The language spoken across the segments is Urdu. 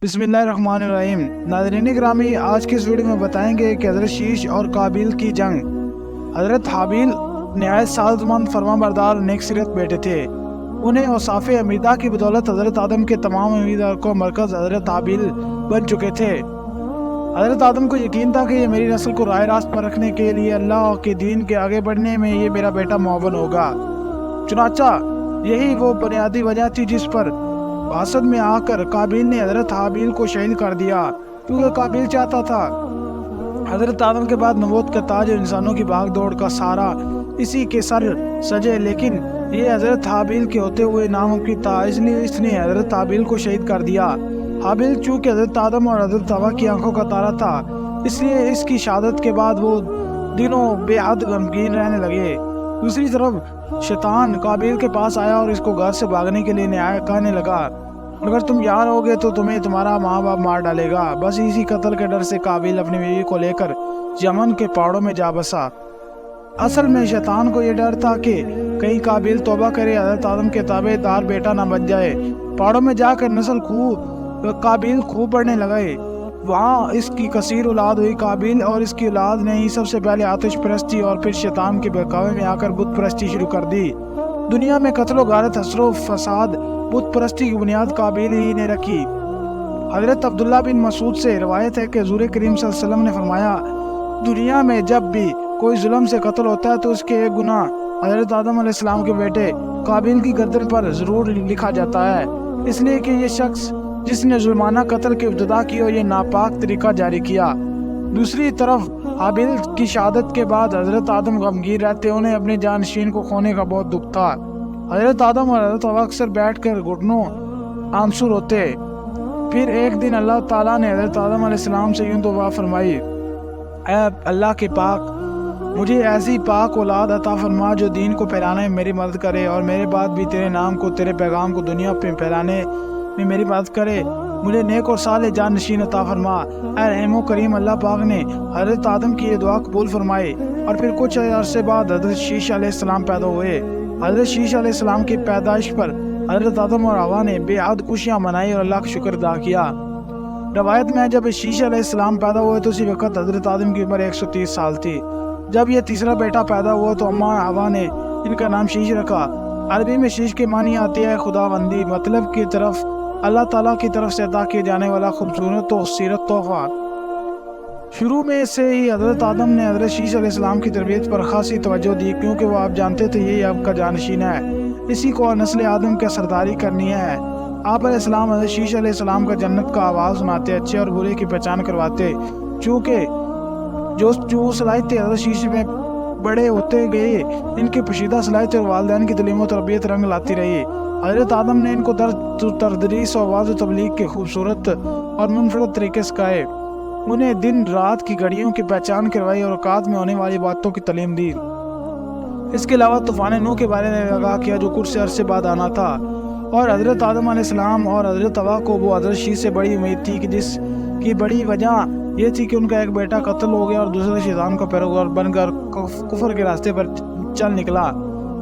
بسم اللہ الرحمن الرحیم۔ ناظرین گرامی، آج کے اس ویڈیو میں بتائیں گے کہ حضرت شیش اور قابیل کی جنگ۔ حضرت حابیل نہایت سعادت مند، فرمانبردار اور نیک سیرت بیٹے تھے۔ انہیں اوصاف حمیدہ کی بدولت حضرت آدم کے تمام امیدوار کو مرکز حضرت حابیل بن چکے تھے۔ حضرت آدم کو یقین تھا کہ یہ میری نسل کو راہ راست پر رکھنے کے لیے اللہ کے دین کے آگے بڑھنے میں یہ میرا بیٹا معاون ہوگا۔ چنانچہ یہی وہ بنیادی وجہ تھی جس پر حسد میں آ کر قابیل نے حضرت حابیل کو شہید کر دیا، کیونکہ قابیل چاہتا تھا حضرت آدم کے بعد نبوت کا تاج اور انسانوں کی بھاگ دوڑ کا سہارا اسی کے سر سجے، لیکن یہ حضرت حابیل کے ہوتے ہوئے ناممکن تھا، اس لیے اس نے حضرت حابیل کو شہید کر دیا۔ حابیل چونکہ حضرت آدم اور حضرت حوا کی آنکھوں کا تارا تھا، اس لیے اس کی شہادت کے بعد وہ دنوں بے حد غمگین رہنے لگے۔ دوسری طرف شیطان قابیل کے پاس آیا اور اس کو گھر سے بھاگنے کے لیے کہنے لگا، اگر تم یہاں رہو گے تو تمہیں تمہارا ماں باپ مار ڈالے گا۔ بس اسی قتل کے ڈر سے قابیل اپنی بیوی کو لے کر یمن کے پہاڑوں میں جا بسا۔ اصل میں شیطان کو یہ ڈر تھا کہ کہیں قابیل توبہ کرے حضرت آدم کے تابع دار بیٹا نہ بن جائے۔ پہاڑوں میں جا کر نسل قابیل خوب بڑھنے لگے، وہاں اس کی کثیر اولاد ہوئی۔ قابیل اور اس کی اولاد نے ہی سب سے پہلے آتش پرستی اور پھر شیطان کے بہکاوے میں آ کر بت پرستی شروع کر دی۔ دنیا میں قتل و غارت، حسد و فساد، بت پرستی کی بنیاد قابیل ہی نے رکھی۔ حضرت عبداللہ بن مسعود سے روایت ہے کہ حضور کریم صلی اللہ علیہ وسلم نے فرمایا، دنیا میں جب بھی کوئی ظلم سے قتل ہوتا ہے تو اس کے ایک گناہ حضرت آدم علیہ السلام کے بیٹے قابیل کی گردن پر ضرور لکھا جاتا ہے، اس لیے کہ یہ شخص جس نے ظلمانہ قتل کی ابتدا کی اور یہ ناپاک طریقہ جاری کیا۔ دوسری طرف حابیل کی شہادت کے بعد حضرت آدم غمگین رہتے، انہیں اپنے جانشین کو کھونے کا بہت دکھ تھا۔ حضرت آدم اور حضرت حوا اکثر بیٹھ کر گھٹنوں آنسو روتے۔ پھر ایک دن اللہ تعالیٰ نے حضرت آدم علیہ السلام سے یوں دعا فرمائی، اے اللہ کے پاک، مجھے ایسی پاک اولاد عطا فرما جو دین کو پھیلانے میں میری مدد کرے اور میرے بعد بھی تیرے نام کو، تیرے پیغام کو دنیا پہ پھیلانے میں میری مدد کرے۔ مجھے نیک اور صالح جان نشین عطا فرما۔ اے رحیم و کریم، اللہ پاک نے حضرت آدم کی یہ دعا قبول فرمائی اور پھر کچھ عرصے بعد حضرت شیش علیہ السلام پیدا ہوئے۔ حضرت شیش علیہ السلام کی پیدائش پر حضرت آدم اور حوا نے بے حد خوشیاں منائی اور اللہ کا شکر ادا کیا۔ روایت میں جب شیش علیہ السلام پیدا ہوئے تو اسی وقت حضرت آدم کی عمر 130 سال تھی۔ جب یہ تیسرا بیٹا پیدا ہوا تو اماں حوا نے ان کا نام شیش رکھا۔ عربی میں شیش کے معنی آتی ہے خداوندی، مطلب کی طرف اللہ تعالیٰ کی طرف سے عطا کیے جانے والا خوبصورت و سیرت تحفہ۔ شروع میں سے ہی حضرت آدم نے حضرت شیش علیہ السلام کی تربیت پر خاصی توجہ دی، کیونکہ وہ آپ جانتے تھے یہی آپ کا جانشین ہے، اسی کو نسل آدم کے سرداری کرنی ہے۔ آپ علیہ السلام حضرت شیش علیہ السلام کا جنت کا آواز سناتے، اچھے اور برے کی پہچان کرواتے۔ چونکہ جو صلاحیتیں حضرت شیش میں بڑے ہوتے گئے، ان کی پوشیدہ صلاحیتیں اور والدین کی تعلیم و تربیت رنگ لاتی رہی۔ حضرت آدم نے ان کو تدریس و آواز و تبلیغ کے خوبصورت اور منفرد طریقے سکھائے، انہیں دن رات کی گھڑیوں کی پہچان کروائی اور اوقات میں ہونے والی باتوں کی تعلیم دی۔ اس کے علاوہ طوفان نوح کے بارے میں آگاہ کیا جو کچھ عرصے بعد آنا تھا، اور حضرت آدم علیہ السلام اور حضرت حوا کو وہ حضرت شیش سے بڑی امید تھی کہ جس کی بڑی وجہ یہ تھی کہ ان کا ایک بیٹا قتل ہو گیا اور دوسرے شیطان کا پیروکار بن کر کفر کے راستے پر چل نکلا۔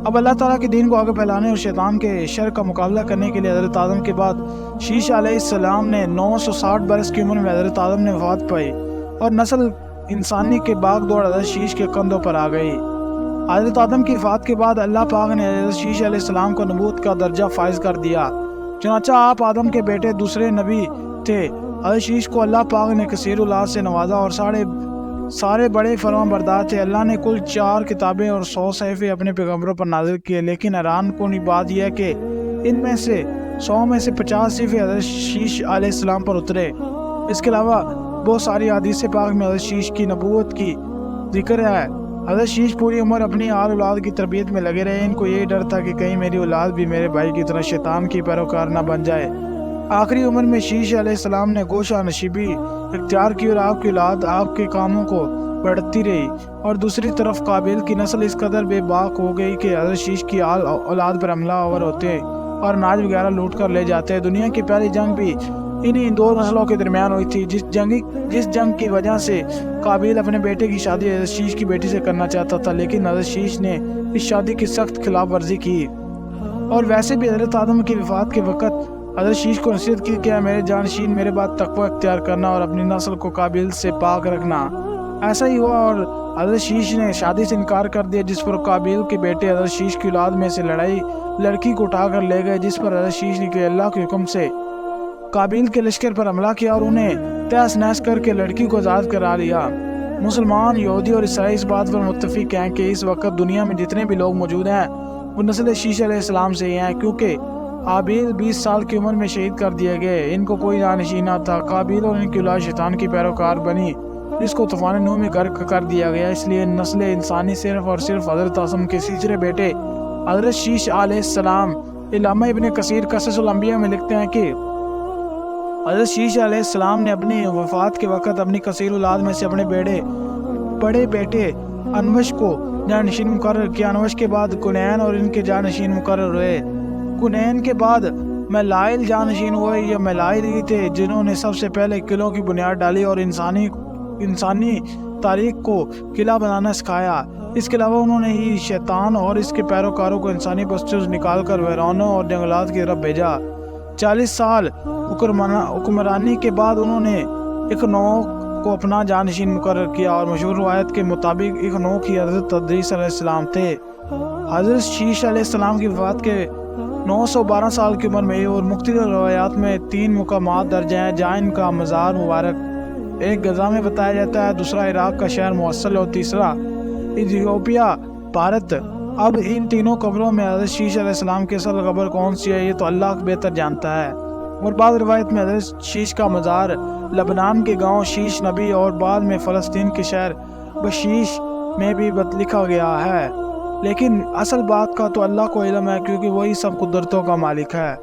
اب اللہ تعالیٰ کے دین کو آگے پھیلانے اور شیطان کے شر کا مقابلہ کرنے کے لیے حضرت آدم کے بعد شیش علیہ السلام نے 960 برس کی عمر میں حضرت آدم نے وفات پائی اور نسل انسانی کے باغ دوڑ حضرت شیش کے کندھوں پر آ گئی۔ حضرت آدم کی وفات کے بعد اللہ پاک نے حضرت شیش علیہ السلام کو نبوت کا درجہ فائز کر دیا، چنانچہ آپ آدم کے بیٹے دوسرے نبی تھے۔ حضرت شیش کو اللہ پاک نے کثیر اولاد سے نوازا اور سارے بڑے فرمان بردار تھے۔ اللہ نے کل 4 کتابیں اور 100 صحیفے اپنے پیغمبروں پر نازل کیے، لیکن حیران کن بات یہ ہے کہ ان میں سے 100 میں سے 50 صحیفے حضرت شیش علیہ السلام پر اترے۔ اس کے علاوہ بہت ساری حدیث پاک میں حضرت شیش کی نبوت کی ذکر ہے۔ حضرت شیش پوری عمر اپنی آل اولاد کی تربیت میں لگے رہے، ان کو یہ ڈر تھا کہ کہیں میری اولاد بھی میرے بھائی کی طرح شیطان کی پیروکار نہ بن جائے۔ آخری عمر میں شیش علیہ السلام نے گوشہ نشیبی اختیار کی اور آپ کی اولاد آپ کے کاموں کو بڑھتی رہی، اور دوسری طرف قابیل کی نسل اس قدر بے باک ہو گئی کہ حضرت شیش کی اولاد پر حملہ آور ہوتے اور اناج وغیرہ لوٹ کر لے جاتے۔ دنیا کی پہلی جنگ بھی انہی 2 نسلوں کے درمیان ہوئی تھی، جس جنگ کی وجہ سے قابیل اپنے بیٹے کی شادی حضرت شیش کی بیٹی سے کرنا چاہتا تھا، لیکن حضرت شیش نے اس شادی کی سخت خلاف ورزی کی۔ اور ویسے بھی حضرت آدم کی وفات کے وقت حضرت شیش کو نصیحت کی کہ میرے جانشین میرے بعد تقوی اختیار کرنا اور اپنی نسل کو قابیل سے پاک رکھنا۔ ایسا ہی ہوا اور حضرت شیش نے شادی سے انکار کر دیا، جس پر قابیل کے بیٹے حضرت شیش کی اولاد میں سے لڑکی کو اٹھا کر لے گئے، جس پر حضرت شیش نے کہ اللہ کے حکم سے قابیل کے لشکر پر حملہ کیا اور انہیں تہس نہس کر کے لڑکی کو آزاد کرا لیا۔ مسلمان، یہودی اور عیسائی اس بات پر متفق ہیں کہ اس وقت دنیا میں جتنے بھی لوگ موجود ہیں وہ نسل شیش علیہ السلام سے ہی ہیں، کیونکہ حابیل 20 سال کی عمر میں شہید کر دیے گئے، ان کو کوئی جانشین نہ تھا۔ قابیل اور ان کی اولاد شیطان کی پیروکار بنی، جس کو طوفان نوح میں غرق کر دیا گیا، اس لیے نسل انسانی صرف اور صرف حضرت آدم کے تیسرے بیٹے حضرت شیش علیہ السلام۔ علامہ ابن کثیر قصص الانبیاء میں لکھتے ہیں کہ حضرت شیش علیہ السلام نے اپنی وفات کے وقت اپنی کثیر اولاد میں سے اپنے بڑے بیٹے انوش کو جانشین مقرر کیا۔ انوش کے بعد کنین اور ان کے جانشین مقرر ہوئے۔ کنین کے بعد میلائل جانشین ہوئے۔ یہ میلائل ہی تھے جنہوں نے سب سے پہلے قلعوں کی بنیاد ڈالی اور انسانی تاریخ کو قلعہ بنانا سکھایا۔ اس کے علاوہ انہوں نے ہی شیطان اور اس کے پیروکاروں کو انسانی بستیوں سے نکال کر ویرانوں اور جنگلات کی طرف بھیجا۔ 40 سال حکمرانی کے بعد انہوں نے اخنوخ کو اپنا جانشین مقرر کیا اور مشہور روایت کے مطابق اخنوخ ہی حضرت تدریس علیہ السلام تھے۔ حضرت شیش علیہ السلام کی وفات کے 912 سال کی عمر میں اور مختلف روایات میں 3 مقامات درج ہیں جہاں ان کا مزار مبارک ایک غزہ میں بتایا جاتا ہے، دوسرا عراق کا شہر موصل اور تیسرا ایتھیوپیا بھارت۔ اب ان تینوں قبروں میں حضرت شیش علیہ السلام کی اصل قبر کون سی ہے یہ تو اللہ بہتر جانتا ہے، اور بعض روایت میں حضرت شیش کا مزار لبنان کے گاؤں شیش نبی اور بعد میں فلسطین کے شہر بشیش میں بھی لکھا گیا ہے، لیکن اصل بات کا تو اللہ کو علم ہے، کیونکہ وہی سب قدرتوں کا مالک ہے۔